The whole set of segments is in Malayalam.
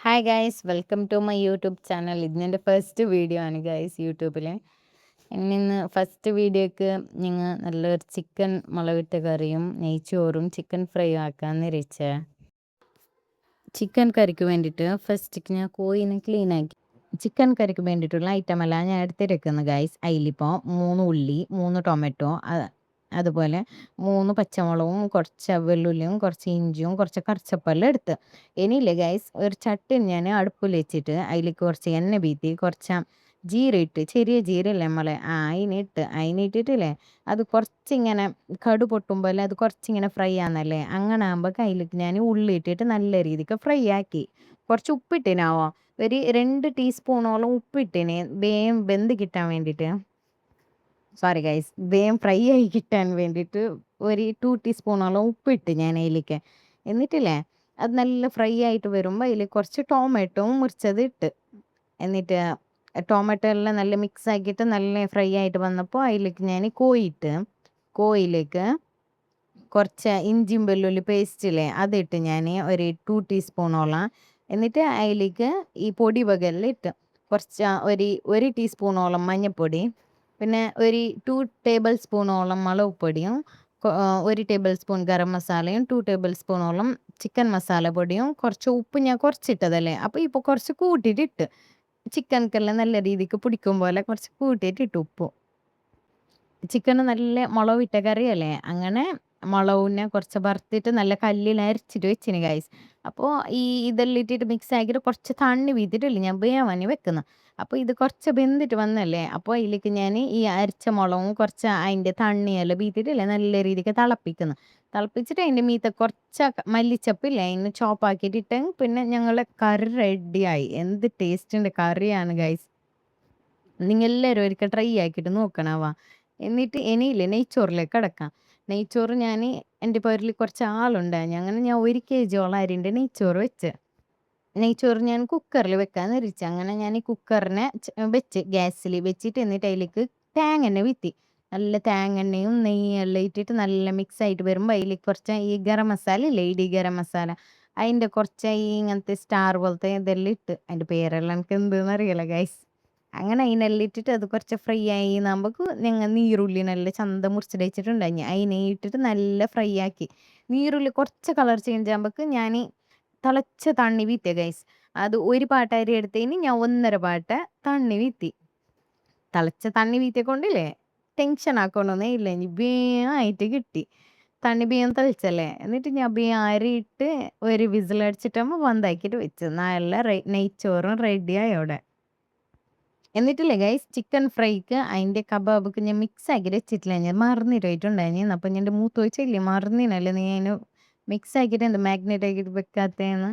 Hi guys welcome to my YouTube channel. ഇതിൻ്റെ ഫസ്റ്റ് വീഡിയോ ആണ് ഗൈസ് യൂട്യൂബിൽ. ഇന്ന് ഫസ്റ്റ് വീഡിയോക്ക് ഞങ്ങൾ നല്ലൊരു ചിക്കൻ മുളകിട്ട കറിയും നെയ്ച്ചോറും ചിക്കൻ ഫ്രൈയും ആക്കാമെന്ന് ഇരിച്ചേ. ചിക്കൻ കറിക്ക് വേണ്ടിയിട്ട് ഫസ്റ്റ് ഞാൻ കോയിനെ ക്ലീൻ ആക്കി. ചിക്കൻ കറിക്ക് വേണ്ടിയിട്ടുള്ള ഐറ്റമെല്ലാം ഞാൻ എടുത്തിരിക്കുന്നത് ഗൈസ്. അതിലിപ്പോൾ 3 ഉള്ളി, 3 ടൊമാറ്റോ, അതുപോലെ 3 പച്ചമുളകും, കുറച്ച് വെള്ളുള്ളിയും, കുറച്ച് ഇഞ്ചിയും, കുറച്ച് കറിച്ചപ്പെല്ലാം എടുത്ത്. ഇനിയില്ലേ ഗൈസ്, ഒരു ചട്ടി ഞാൻ അടുപ്പിൽ വെച്ചിട്ട് അതിലേക്ക് കുറച്ച് എണ്ണ വീത്തി കുറച്ച് ജീര ഇട്ട്, ചെറിയ ജീരല്ലേ നമ്മളെ അതിനിട്ടിട്ടില്ലേ അത് കുറച്ചിങ്ങനെ കടു പൊട്ടുമ്പോൾ അത് കുറച്ചിങ്ങനെ ഫ്രൈ ആകുന്നല്ലേ. അങ്ങനെ ആകുമ്പോൾ അതിലേക്ക് ഞാൻ ഉള്ളി ഇട്ടിട്ട് നല്ല രീതിക്ക് ഫ്രൈ ആക്കി. കുറച്ച് ഉപ്പിട്ടിനാവോ, ഒരു 2 ടീസ്പൂണോളം ഉപ്പിട്ടിന് വേഗം വെന്ത് കിട്ടാൻ വേണ്ടിയിട്ട്. സോറി ഗൈസ്, വേഗം ഫ്രൈ ആയി കിട്ടാൻ വേണ്ടിയിട്ട് ഒരു 2 ടീസ്പൂണോളം ഉപ്പിട്ട് ഞാൻ അതിലേക്ക്. എന്നിട്ടില്ലേ അത് നല്ല ഫ്രൈ ആയിട്ട് വരുമ്പോൾ അതിൽ കുറച്ച് ടൊമാറ്റോവും മുറിച്ചത് ഇട്ട്. എന്നിട്ട് ടൊമാറ്റോ എല്ലാം നല്ല മിക്സ് ആക്കിയിട്ട് നല്ല ഫ്രൈ ആയിട്ട് വന്നപ്പോൾ അതിലേക്ക് ഞാൻ കോയിലേക്ക് കുറച്ച് ഇഞ്ചിയും വെള്ളുള്ളി പേസ്റ്റില്ലേ അതിട്ട് ഞാൻ ഒരു 2 ടീസ്പൂണോളം. എന്നിട്ട് അതിലേക്ക് ഈ പൊടി വകയെല്ലാം ഇട്ട് കുറച്ച് ഒരു ടീസ്പൂണോളം മഞ്ഞൾപ്പൊടി, പിന്നെ ഒരു 2 ടേബിൾ സ്പൂണോളം മുളക് പൊടിയും, 1 ടേബിൾ സ്പൂൺ ഗരം മസാലയും, 2 ടേബിൾ സ്പൂണോളം ചിക്കൻ മസാല പൊടിയും, കുറച്ച് ഉപ്പ് ഞാൻ കുറച്ചിട്ടതല്ലേ അപ്പോൾ ഇപ്പോൾ കുറച്ച് കൂട്ടിയിട്ടിട്ട് ചിക്കൻക്കെല്ലാം നല്ല രീതിക്ക് പിടിക്കും പോലെ കുറച്ച് കൂട്ടിയിട്ടിട്ട് ഉപ്പ്. ചിക്കന് നല്ല മുളകിട്ട കറിയല്ലേ, അങ്ങനെ മുളകിനെ കുറച്ച് വറുത്തിട്ട് നല്ല കല്ലിൽ അരച്ചിട്ട് വെച്ചിന് ഗൈസ്. അപ്പോൾ ഇതെല്ലാം ഇട്ടിട്ട് മിക്സ് ആക്കിയിട്ട് കുറച്ച് തണ്ണി വീത്തിട്ടില്ല ഞാൻ വേവാനി വെക്കുന്നത്. അപ്പോൾ ഇത് കുറച്ച് വെന്തിട്ട് വന്നല്ലേ, അപ്പോൾ അതിലേക്ക് ഞാൻ ഈ അരച്ച മുളകും കുറച്ച് അതിൻ്റെ തണ്ണിയെല്ലാം വീത്തിട്ടില്ലേ നല്ല രീതിക്ക് തിളപ്പിച്ചിട്ട് അതിൻ്റെ മീത്ത കുറച്ച് മല്ലിച്ചപ്പില്ലേ അതിന് ചോപ്പാക്കിയിട്ട് പിന്നെ ഞങ്ങളെ കറി റെഡിയായി. എന്ത് ടേസ്റ്റിൻ്റെ കറിയാണ് ഗൈസ്. നിങ്ങളെല്ലാവരും ഒരിക്കൽ ട്രൈ ആക്കിയിട്ട് നോക്കണവാ. എന്നിട്ട് ഇനിയില്ലേ നെയ്ച്ചോറിലേക്ക് കിടക്കാം. നെയ്ച്ചോറ് ഞാൻ എൻ്റെ പേരിൽ കുറച്ച് ആളുണ്ടായി, അങ്ങനെ ഞാൻ 1 kg അരിൻ്റെ നെയ്ച്ചോറ് വെച്ച്. നെയ്ച്ചോറ് ഞാൻ കുക്കറിൽ വെക്കാന്ന് വിചാരിച്ചു. അങ്ങനെ ഞാൻ ഈ കുക്കറിനെ വെച്ച് ഗ്യാസിൽ വെച്ചിട്ട് എന്നിട്ട് അതിലേക്ക് തേങ്ങ വിത്തി. നല്ല തേങ്ങെണ്ണയും നെയ്യെല്ലാം ഇട്ടിട്ട് നല്ല മിക്സ് ആയിട്ട് വരുമ്പോൾ അതിലേക്ക് കുറച്ച് ഈ ഗരം മസാല ഇല്ലേ, ഇടി ഗരം മസാല, അതിൻ്റെ കുറച്ച് ഈ ഇങ്ങനത്തെ സ്റ്റാർ പോലത്തെ ഇതെല്ലാം ഇട്ട്, അതിൻ്റെ പേരെല്ലാം എനിക്ക് എന്തെന്ന് അറിയില്ല ഗൈസ്. അങ്ങനെ അതിനെല്ലാം ഇട്ടിട്ട് അത് കുറച്ച് ഫ്രൈ ആയി നമുക്ക് ഞങ്ങൾ നീരുള്ളി നല്ല ചന്ത മുറിച്ചിട്ട് വെച്ചിട്ടുണ്ടായി, അതിനെ ഇട്ടിട്ട് നല്ല ഫ്രൈ ആക്കി. നീരുള്ളി കുറച്ച് കളർ ചേഞ്ച് ആകുമ്പോൾ ഞാൻ തിളച്ച തണ്ണി വീത്തിയ ഗൈസ്. അത് ഒരു പാട്ട അരി എടുത്തതിന് ഞാൻ 1.5 പാട്ട തണ്ണി വീത്തി. തിളച്ച തണ്ണി വീത്തിയെ കൊണ്ടില്ലേ ടെൻഷൻ ആക്കണമെന്നേ ഇല്ല, ഇനി വേഗമായിട്ട് കിട്ടി. തണ്ണി ബിയ്യം തിളച്ചല്ലേ, എന്നിട്ട് ഞാൻ ബിയ്യം അരിയിട്ട് ഒരു വിസിലടിച്ചിട്ടാകുമ്പോൾ ബന്ധാക്കിയിട്ട് വെച്ച് നല്ല നെയ്ച്ചോറും റെഡിയായി അവിടെ. എന്നിട്ടില്ലേ ഗൈസ്, ചിക്കൻ ഫ്രൈക്ക് അതിൻ്റെ കബാബിക്ക് ഞാൻ മിക്സ് ആക്കിയിട്ട് വെച്ചിട്ടില്ല, ഞാൻ മറന്നിട്ടായിട്ടുണ്ടായിരുന്നു. അപ്പം ഞാൻ മൂത്ത് വെച്ചില്ലേ മറന്നിനല്ലേ നീ അതിന് മിക്സ് ആക്കിയിട്ട് എന്ത് മാഗ്നേറ്റ് ആക്കിയിട്ട് വെക്കാത്തേന്ന്.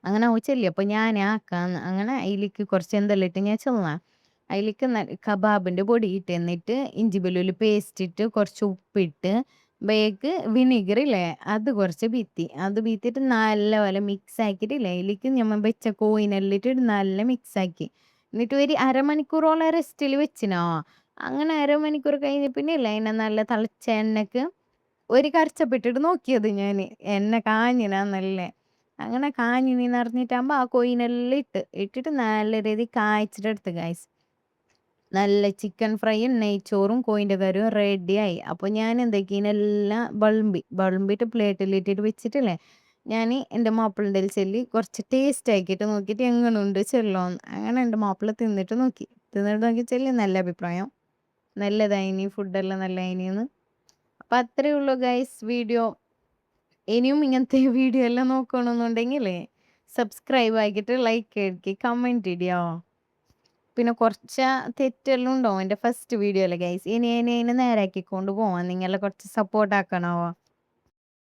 അങ്ങനെ വെച്ചില്ലേ അപ്പോൾ ഞാൻ ആക്കാന്ന്. അങ്ങനെ അതിലേക്ക് കുറച്ച് എന്തെല്ലാം ഇട്ട് ഞാൻ ചെന്ന അതിലേക്ക് കബാബിൻ്റെ പൊടി ഇട്ട്, എന്നിട്ട് ഇഞ്ചി വെള്ളുള്ളി പേസ്റ്റ് ഇട്ട് കുറച്ച് ഉപ്പിട്ട് ബേക്ക് വിനീഗർ ഇല്ലേ അത് കുറച്ച് അത് ബീത്തിട്ട് നല്ലപോലെ മിക്സ് ആക്കിയിട്ടില്ലേ അതിലേക്ക് നമ്മൾ വെച്ച കോയിനെല്ലാം ഇട്ടിട്ട് നല്ല മിക്സ് ആക്കി. എന്നിട്ട് ഒരു അരമണിക്കൂറോളം റെസ്റ്റിൽ വെച്ചിനോ. അങ്ങനെ അരമണിക്കൂർ കഴിഞ്ഞ് പിന്നെ ഇല്ല അതിനെ നല്ല തിളച്ച എണ്ണക്ക് ഒരു കറിച്ചപ്പിട്ടിട്ട് നോക്കിയത് ഞാൻ, എണ്ണ കാഞ്ഞിനാന്നല്ലേ. അങ്ങനെ കാഞ്ഞിനീന്ന് അറിഞ്ഞിട്ടാകുമ്പോൾ ആ കോയിനെല്ലാം ഇട്ടിട്ട് നല്ല രീതിയിൽ കായ്ച്ചിട്ടെടുത്ത് ഗൈസ്. നല്ല ചിക്കൻ ഫ്രൈയും നെയ്ച്ചോറും കോയിൻ്റെ കറിയും റെഡിയായി. അപ്പോൾ ഞാൻ എന്തൊക്കെയാണെല്ലാം വിളമ്പിയിട്ട് പ്ലേറ്റിലിട്ടിട്ട് വെച്ചിട്ടില്ലേ, ഞാൻ എൻ്റെ മാപ്പിളിൻ്റെ ചെല്ലി കുറച്ച് ടേസ്റ്റ് ആക്കിയിട്ട് നോക്കിയിട്ട് എങ്ങനെയുണ്ട് ചെല്ലോന്ന്. അങ്ങനെ എൻ്റെ മാപ്പിള തിന്നിട്ട് നോക്കി ചെല്ലി നല്ല അഭിപ്രായം, നല്ലതായിനി ഫുഡെല്ലാം നല്ലതായിനിന്ന്. അപ്പം അത്രയേ ഉള്ളൂ ഗൈസ് വീഡിയോ. ഇനിയും ഇങ്ങനത്തെ വീഡിയോ എല്ലാം നോക്കണമെന്നുണ്ടെങ്കിലേ സബ്സ്ക്രൈബ് ആക്കിയിട്ട് ലൈക്ക് അടിക്കുക, കമൻറ്റ് ഇടിയോ. പിന്നെ കുറച്ച് തെറ്റെല്ലാം ഉണ്ടാവും എൻ്റെ ഫസ്റ്റ് വീഡിയോയിൽ ഗൈസ്. ഇനി നേരാക്കിക്കൊണ്ട് പോവാം, നിങ്ങളെ കുറച്ച് സപ്പോർട്ട് ആക്കണമോ.